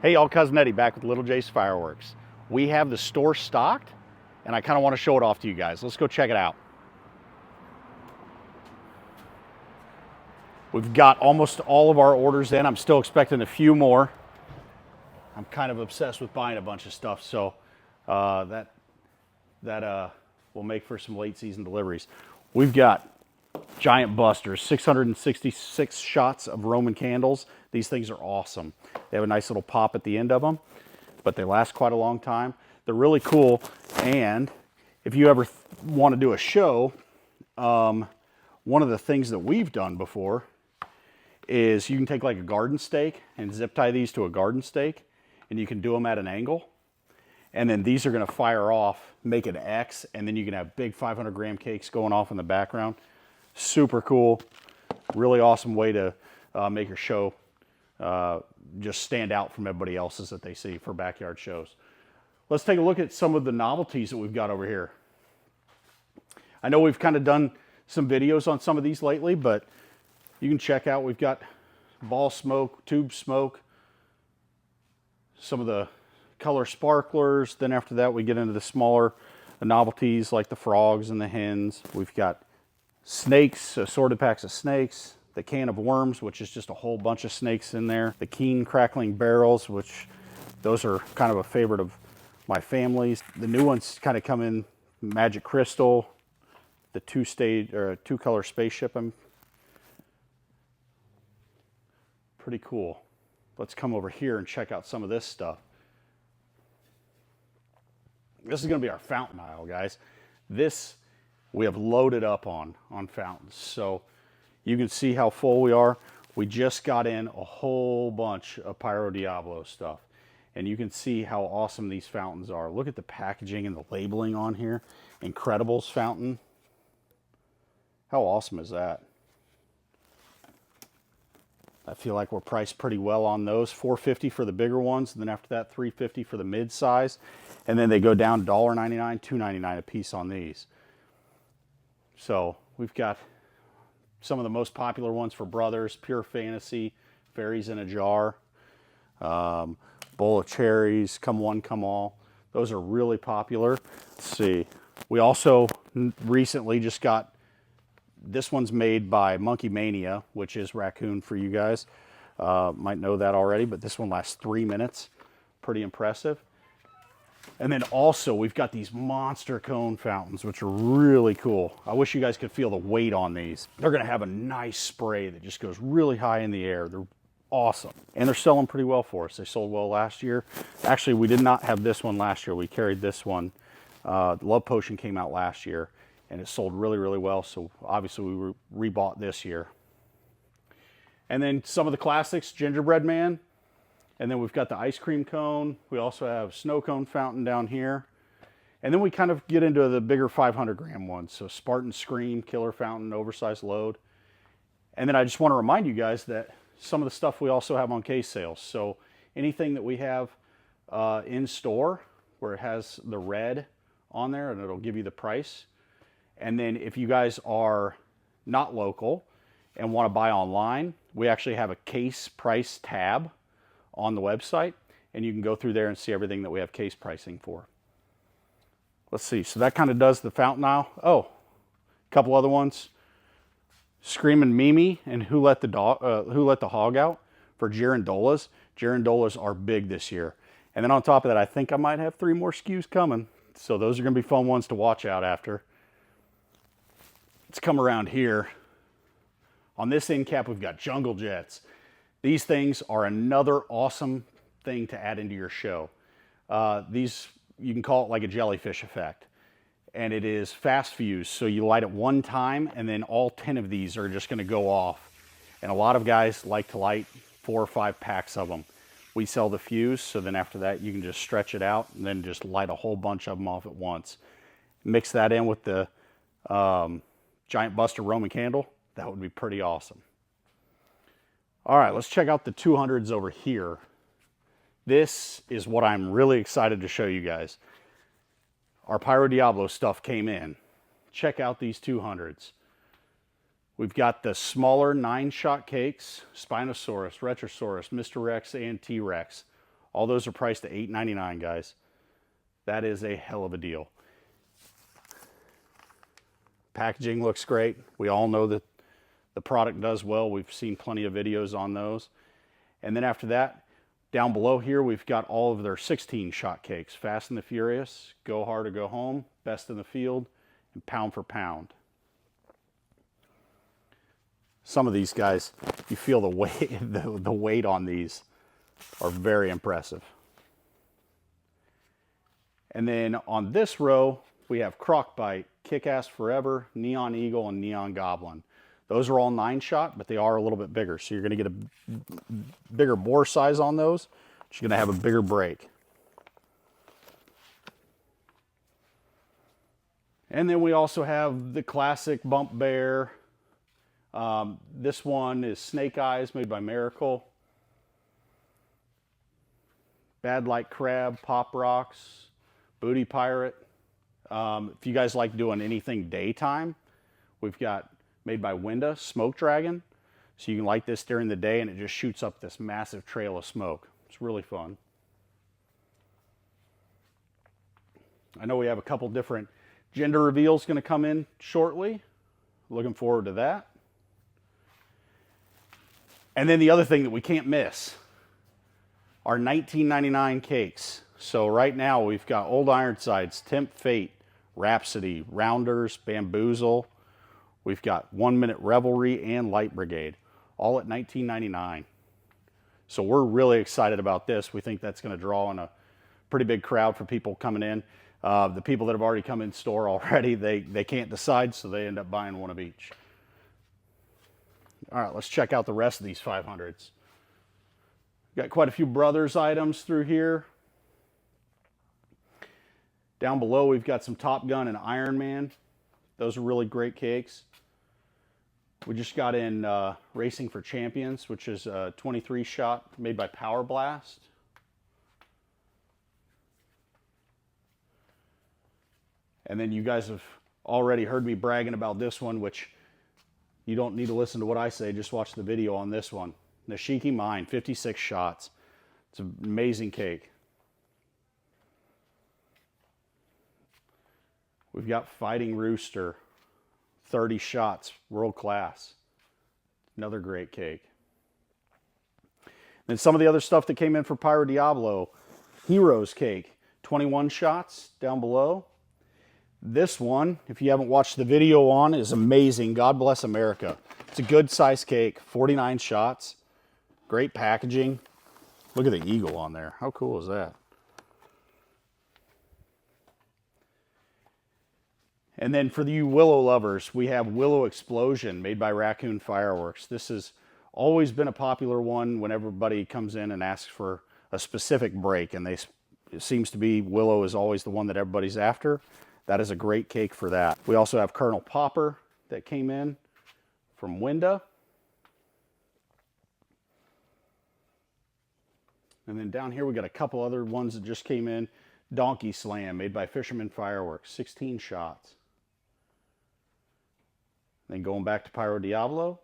Hey y'all, Cousin Eddie back with LittleJ'sFireworks. We have the store stocked and I kind of want to show it off to you guys. Let's go check it out. We've got almost all of our orders in. I'm still expecting a few more. I'm kind of obsessed with buying a bunch of stuff, so that will make for some late season deliveries. We've got giant busters, 666 shots of Roman candles. These things are awesome. They have a nice little pop at the end of them, but they last quite a long time. They're really cool, and if you ever want to do a show, one of the things that we've done before is you can take like a garden stake and zip tie these to a garden stake, and you can do them at an angle. And then these are going to fire off, make an X, and then you can have big 500-gram cakes going off in the background. Super cool. Really awesome way to make your show just stand out from everybody else's that they see for backyard shows. Let's take a look at some of the novelties that we've got over here. I know we've kind of done some videos on some of these lately, but you can check out, we've got ball smoke, tube smoke, some of the color sparklers. Then after that, we get into the smaller novelties like the frogs and the hens. We've got snakes, assorted packs of snakes, the can of worms, which is just a whole bunch of snakes in there, the keen crackling barrels, which those are kind of a favorite of my family's. The new ones kind of come in magic crystal, the two-color spaceship. Pretty cool. Let's come over here and check out some of this stuff. This is going to be our fountain aisle, guys. This we have loaded up on fountains. So you can see how full we are. We just got in a whole bunch of Pyro Diablo stuff. And you can see how awesome these fountains are. Look at the packaging and the labeling on here. Incredibles fountain. How awesome is that? I feel like we're priced pretty well on those. $4.50 for the bigger ones, and then after that, $3.50 for the mid-size. And then they go down $1.99, $2.99 a piece on these. So we've got some of the most popular ones for brothers: Pure Fantasy, Fairies in a Jar, Bowl of Cherries, Come One, Come All. Those are really popular. Let's see. We also recently just got, this one's made by Monkey Mania, which is raccoon for you guys. Might know that already, but this one lasts 3 minutes. Pretty impressive. And then also we've got these monster cone fountains, which are really cool. I wish you guys could feel the weight on these. They're going to have a nice spray that just goes really high in the air. They're awesome. And they're selling pretty well for us. They sold well last year. Actually, we did not have this one last year. We carried this one. Love Potion came out last year, and it sold really, really well. So obviously we rebought this year. And then some of the classics, Gingerbread Man. And then we've got the ice cream cone. We also have snow cone fountain down here. And then we kind of get into the bigger 500-gram ones. So Spartan Scream, Killer Fountain, Oversized Load. And then I just want to remind you guys that some of the stuff we also have on case sales. So anything that we have in store where it has the red on there, and it'll give you the price. And then if you guys are not local and want to buy online, we actually have a case price tab on the website, and you can go through there and see everything that we have case pricing for. Let's see. So that kind of does the fountain aisle. Oh, a couple other ones. Screaming Mimi and Who Let the Hog Out for Girandolas. Girandolas are big this year. And then on top of that, I think I might have 3 more SKUs coming. So those are going to be fun ones to watch out after. Let's come around here. On this end cap, we've got Jungle Jets. These things are another awesome thing to add into your show. These, you can call it like a jellyfish effect. And it is fast fuse. So you light it one time, and then all 10 of these are just going to go off. And a lot of guys like to light 4 or 5 packs of them. We sell the fuse, so then after that, you can just stretch it out and then just light a whole bunch of them off at once. Mix that in with the Giant Buster Roman candle. That would be pretty awesome. All right, let's check out the 200s over here. This is what I'm really excited to show you guys. Our Pyro Diablo stuff came in. Check out these 200s. We've got the smaller 9-shot cakes, Spinosaurus, Retrosaurus, Mr. Rex, and T-Rex, All those are priced at $8.99, guys. That is a hell of a deal. Packaging looks great. We all know that the product does well. We've seen plenty of videos on those. And then after that, down below here, we've got all of their 16-shot cakes. Fast and the Furious, Go Hard or Go Home, Best in the Field, and Pound for Pound. Some of these guys, you feel the weight, the weight on these are very impressive. And then on this row, we have Crockbite, Kick-Ass Forever, Neon Eagle, and Neon Goblin. Those are all 9-shot, but they are a little bit bigger. So you're going to get a bigger bore size on those. But you're going to have a bigger break. And then we also have the classic Bump Bear. This one is Snake Eyes, made by Miracle. Bad Like Crab, Pop Rocks, Booty Pirate. If you guys like doing anything daytime, we've got, made by Winda, Smoke Dragon. So you can light this during the day and it just shoots up this massive trail of smoke. It's really fun. I know we have a couple different gender reveals going to come in shortly. Looking forward to that. And then the other thing that we can't miss are $19.99 cakes. So right now we've got Old Ironsides, Tempt Fate, Rhapsody, Rounders, Bamboozle. We've got 1 Minute Revelry and Light Brigade, all at $19.99. So we're really excited about this. We think that's going to draw in a pretty big crowd for people coming in. The people that have already come in store already, they can't decide, so they end up buying one of each. All right, let's check out the rest of these 500s. Got quite a few Brothers items through here. Down below, we've got some Top Gun and Iron Man. Those are really great cakes. We just got in Racing for Champions, which is a 23-shot made by Power Blast. And then you guys have already heard me bragging about this one, which you don't need to listen to what I say, just watch the video on this one. Nashiki Mine, 56 shots. It's an amazing cake. We've got Fighting Rooster, 30 shots, world class. Another great cake. Then some of the other stuff that came in for Pyro Diablo. Heroes cake, 21 shots down below. This one, if you haven't watched the video on, is amazing. God Bless America. It's a good size cake, 49 shots. Great packaging. Look at the eagle on there. How cool is that? And then for you Willow lovers, we have Willow Explosion, made by Raccoon Fireworks. This has always been a popular one when everybody comes in and asks for a specific break, and it seems to be Willow is always the one that everybody's after. That is a great cake for that. We also have Colonel Popper that came in from Winda. And then down here we got a couple other ones that just came in. Donkey Slam, made by Fisherman Fireworks, 16 shots. Then going back to Pyro Diablo,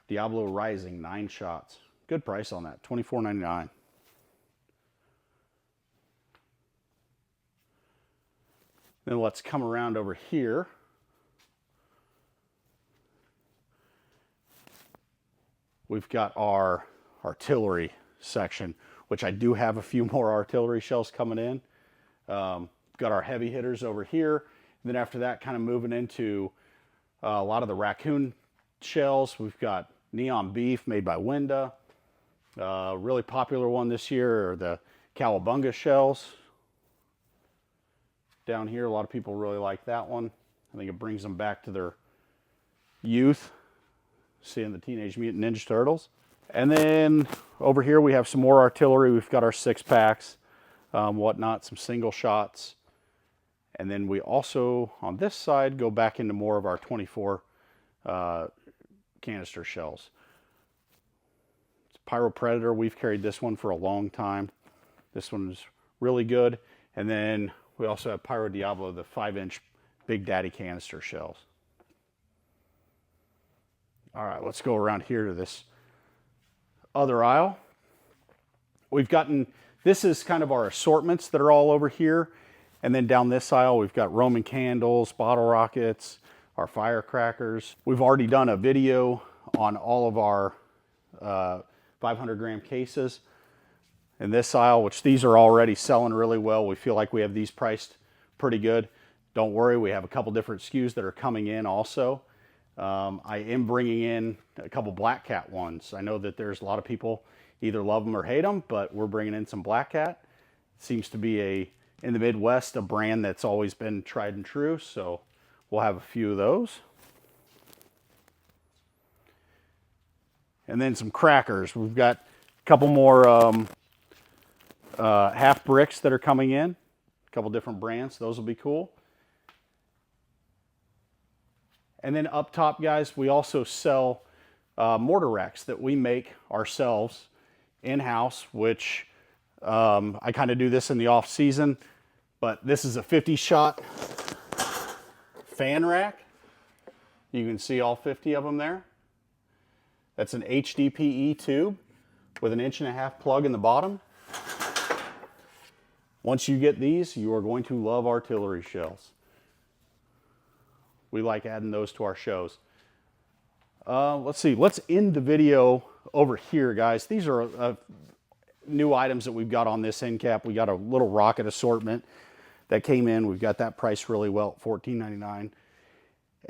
Diablo Rising, 9 shots. Good price on that, $24.99. Then let's come around over here. We've got our artillery section, which I do have a few more artillery shells coming in. Got our heavy hitters over here. And then after that, kind of moving into a lot of the raccoon shells. We've got Neon Beef, made by Winda. Really popular one this year are the Cowabunga shells. Down here, a lot of people really like that one. I think it brings them back to their youth, seeing the Teenage Mutant Ninja Turtles. And then over here we have some more artillery. We've got our 6-packs, whatnot, some single shots. And then we also, on this side, go back into more of our 24 canister shells. It's Pyro Predator. We've carried this one for a long time. This one's really good. And then we also have Pyro Diablo, the 5-inch Big Daddy canister shells. All right, let's go around here to this other aisle. We've gotten this is kind of our assortments that are all over here. And then down this aisle, we've got Roman candles, bottle rockets, our firecrackers. We've already done a video on all of our 500-gram cases. In this aisle, which these are already selling really well, we feel like we have these priced pretty good. Don't worry, we have a couple different SKUs that are coming in also. I am bringing in a couple Black Cat ones. I know that there's a lot of people either love them or hate them, but we're bringing in some Black Cat. Seems to be in the Midwest, a brand that's always been tried and true, so we'll have a few of those. And then some crackers. We've got a couple more half bricks that are coming in. A couple different brands. Those will be cool. And then up top, guys, we also sell mortar racks that we make ourselves in-house, which I kind of do this in the off season, but this is a 50-shot fan rack. You can see all 50 of them there. That's an HDPE tube with an 1.5 inch plug in the bottom. Once you get these, you are going to love artillery shells. We like adding those to our shows. Let's see, let's end the video over here, guys. These are new items that we've got on this end cap. We got a little rocket assortment that came in. We've got that priced really well at $14.99.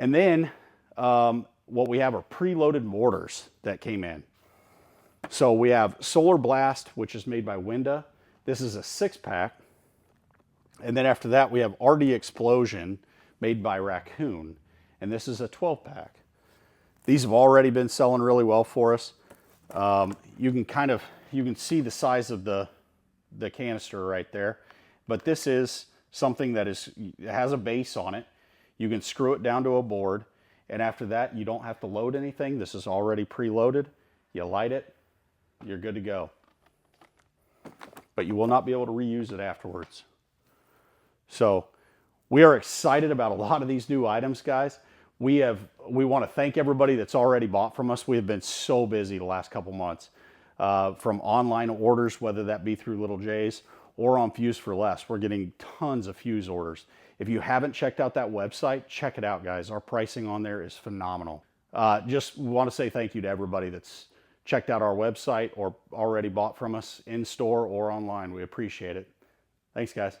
And then what we have are preloaded mortars that came in. So we have Solar Blast, which is made by Winda. This is a 6-pack. And then after that, we have RD Explosion, made by Raccoon. And this is a 12-pack. These have already been selling really well for us. You can see the size of the canister right there. But this is something that has a base on it. You can screw it down to a board. And after that, you don't have to load anything. This is already preloaded. You light it, you're good to go. But you will not be able to reuse it afterwards. So we are excited about a lot of these new items, guys. We want to thank everybody that's already bought from us. We have been so busy the last couple months. From online orders, whether that be through Little J's or on Fuse for Less. We're getting tons of Fuse orders. If you haven't checked out that website, check it out, guys. Our pricing on there is phenomenal. Just want to say thank you to everybody that's checked out our website or already bought from us in store or online. We appreciate it. Thanks, guys.